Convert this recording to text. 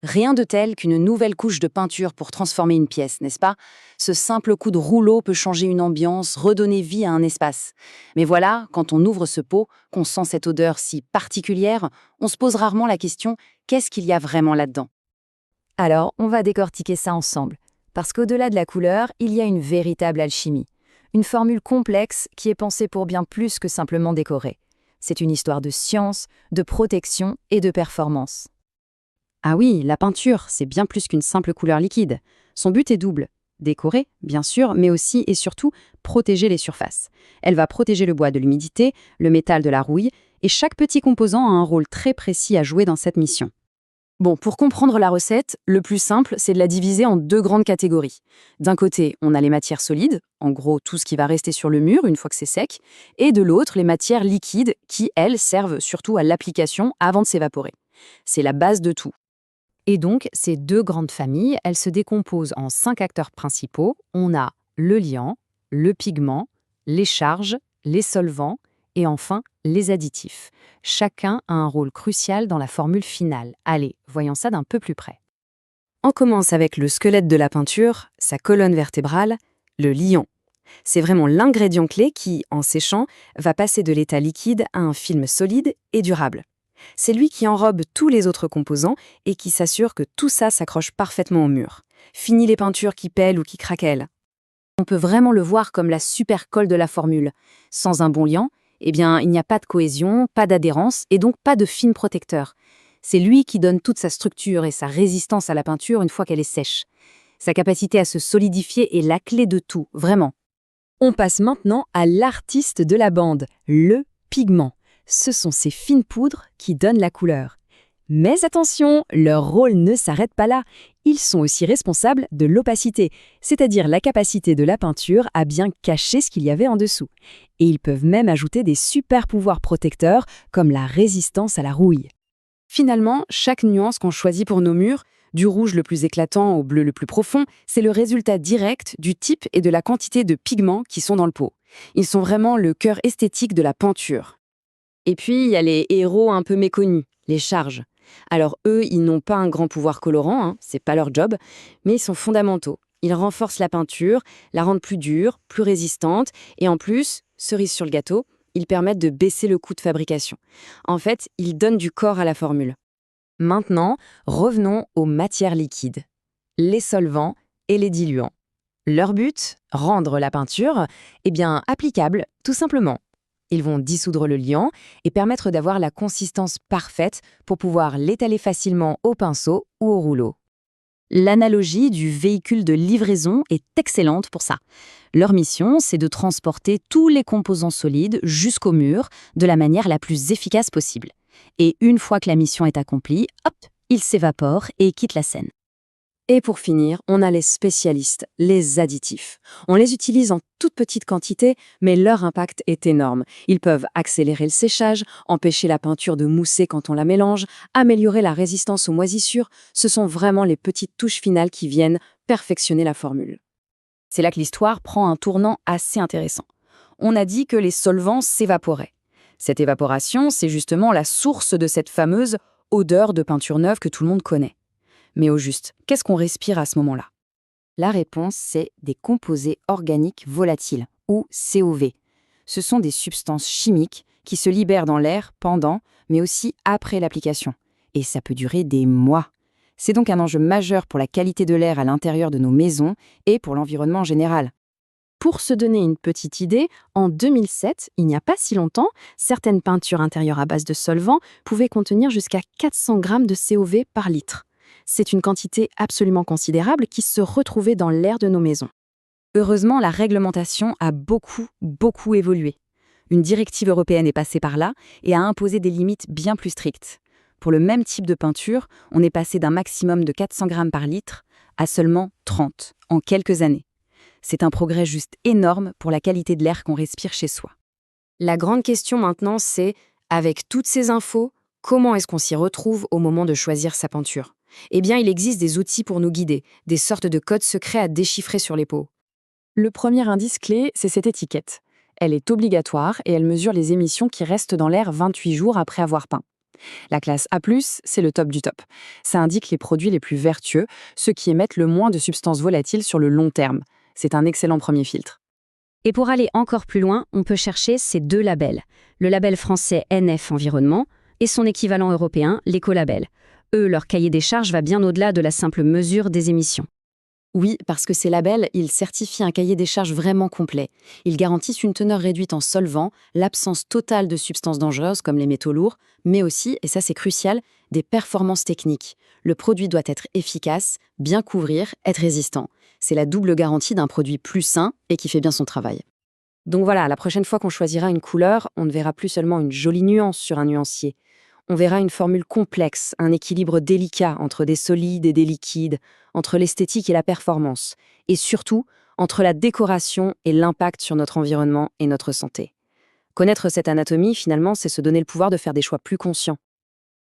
Rien de tel qu'une nouvelle couche de peinture pour transformer une pièce, n'est-ce pas? Ce simple coup de rouleau peut changer une ambiance, redonner vie à un espace. Mais voilà, quand on ouvre ce pot, qu'on sent cette odeur si particulière, on se pose rarement la question: qu'est-ce qu'il y a vraiment là-dedans? Alors, on va décortiquer ça ensemble. Parce qu'au-delà de la couleur, il y a une véritable alchimie. Une formule complexe qui est pensée pour bien plus que simplement décorer. C'est une histoire de science, de protection et de performance. Ah oui, la peinture, c'est bien plus qu'une simple couleur liquide. Son but est double. Décorer, bien sûr, mais aussi et surtout protéger les surfaces. Elle va protéger le bois de l'humidité, le métal de la rouille, et chaque petit composant a un rôle très précis à jouer dans cette mission. Bon, pour comprendre la recette, le plus simple, c'est de la diviser en deux grandes catégories. D'un côté, on a les matières solides, en gros tout ce qui va rester sur le mur une fois que c'est sec, et de l'autre, les matières liquides qui, elles, servent surtout à l'application avant de s'évaporer. C'est la base de tout. Et donc, ces deux grandes familles, elles se décomposent en 5 acteurs principaux. On a le liant, le pigment, les charges, les solvants et enfin les additifs. Chacun a un rôle crucial dans la formule finale. Allez, voyons ça d'un peu plus près. On commence avec le squelette de la peinture, sa colonne vertébrale, le liant. C'est vraiment l'ingrédient clé qui, en séchant, va passer de l'état liquide à un film solide et durable. C'est lui qui enrobe tous les autres composants et qui s'assure que tout ça s'accroche parfaitement au mur. Fini les peintures qui pèlent ou qui craquellent. On peut vraiment le voir comme la super colle de la formule. Sans un bon liant, eh bien, il n'y a pas de cohésion, pas d'adhérence et donc pas de film protecteur. C'est lui qui donne toute sa structure et sa résistance à la peinture une fois qu'elle est sèche. Sa capacité à se solidifier est la clé de tout, vraiment. On passe maintenant à l'artiste de la bande, le pigment. Ce sont ces fines poudres qui donnent la couleur. Mais attention, leur rôle ne s'arrête pas là. Ils sont aussi responsables de l'opacité, c'est-à-dire la capacité de la peinture à bien cacher ce qu'il y avait en dessous. Et ils peuvent même ajouter des super pouvoirs protecteurs comme la résistance à la rouille. Finalement, chaque nuance qu'on choisit pour nos murs, du rouge le plus éclatant au bleu le plus profond, c'est le résultat direct du type et de la quantité de pigments qui sont dans le pot. Ils sont vraiment le cœur esthétique de la peinture. Et puis, il y a les héros un peu méconnus, les charges. Alors eux, ils n'ont pas un grand pouvoir colorant, c'est pas leur job, mais ils sont fondamentaux. Ils renforcent la peinture, la rendent plus dure, plus résistante, et en plus, cerise sur le gâteau, ils permettent de baisser le coût de fabrication. En fait, ils donnent du corps à la formule. Maintenant, revenons aux matières liquides, les solvants et les diluants. Leur but, rendre la peinture, applicable, tout simplement. Ils vont dissoudre le liant et permettre d'avoir la consistance parfaite pour pouvoir l'étaler facilement au pinceau ou au rouleau. L'analogie du véhicule de livraison est excellente pour ça. Leur mission, c'est de transporter tous les composants solides jusqu'au mur de la manière la plus efficace possible. Et une fois que la mission est accomplie, hop, ils s'évaporent et quittent la scène. Et pour finir, on a les spécialistes, les additifs. On les utilise en toute petite quantité, mais leur impact est énorme. Ils peuvent accélérer le séchage, empêcher la peinture de mousser quand on la mélange, améliorer la résistance aux moisissures. Ce sont vraiment les petites touches finales qui viennent perfectionner la formule. C'est là que l'histoire prend un tournant assez intéressant. On a dit que les solvants s'évaporaient. Cette évaporation, c'est justement la source de cette fameuse odeur de peinture neuve que tout le monde connaît. Mais au juste, qu'est-ce qu'on respire à ce moment-là? La réponse, c'est des composés organiques volatiles, ou COV. Ce sont des substances chimiques qui se libèrent dans l'air pendant, mais aussi après l'application. Et ça peut durer des mois. C'est donc un enjeu majeur pour la qualité de l'air à l'intérieur de nos maisons et pour l'environnement en général. Pour se donner une petite idée, en 2007, il n'y a pas si longtemps, certaines peintures intérieures à base de solvants pouvaient contenir jusqu'à 400 grammes de COV par litre. C'est une quantité absolument considérable qui se retrouvait dans l'air de nos maisons. Heureusement, la réglementation a beaucoup évolué. Une directive européenne est passée par là et a imposé des limites bien plus strictes. Pour le même type de peinture, on est passé d'un maximum de 400 grammes par litre à seulement 30 en quelques années. C'est un progrès juste énorme pour la qualité de l'air qu'on respire chez soi. La grande question maintenant, c'est, avec toutes ces infos, comment est-ce qu'on s'y retrouve au moment de choisir sa peinture? Eh bien, il existe des outils pour nous guider, des sortes de codes secrets à déchiffrer sur les pots. Le premier indice clé, c'est cette étiquette. Elle est obligatoire et elle mesure les émissions qui restent dans l'air 28 jours après avoir peint. La classe A+, c'est le top du top. Ça indique les produits les plus vertueux, ceux qui émettent le moins de substances volatiles sur le long terme. C'est un excellent premier filtre. Et pour aller encore plus loin, on peut chercher ces deux labels. Le label français NF Environnement et son équivalent européen, l'Écolabel. Eux, leur cahier des charges va bien au-delà de la simple mesure des émissions. Oui, parce que ces labels, ils certifient un cahier des charges vraiment complet. Ils garantissent une teneur réduite en solvants, l'absence totale de substances dangereuses comme les métaux lourds, mais aussi, et ça c'est crucial, des performances techniques. Le produit doit être efficace, bien couvrir, être résistant. C'est la double garantie d'un produit plus sain et qui fait bien son travail. Donc voilà, la prochaine fois qu'on choisira une couleur, on ne verra plus seulement une jolie nuance sur un nuancier. On verra une formule complexe, un équilibre délicat entre des solides et des liquides, entre l'esthétique et la performance, et surtout entre la décoration et l'impact sur notre environnement et notre santé. Connaître cette anatomie, finalement, c'est se donner le pouvoir de faire des choix plus conscients.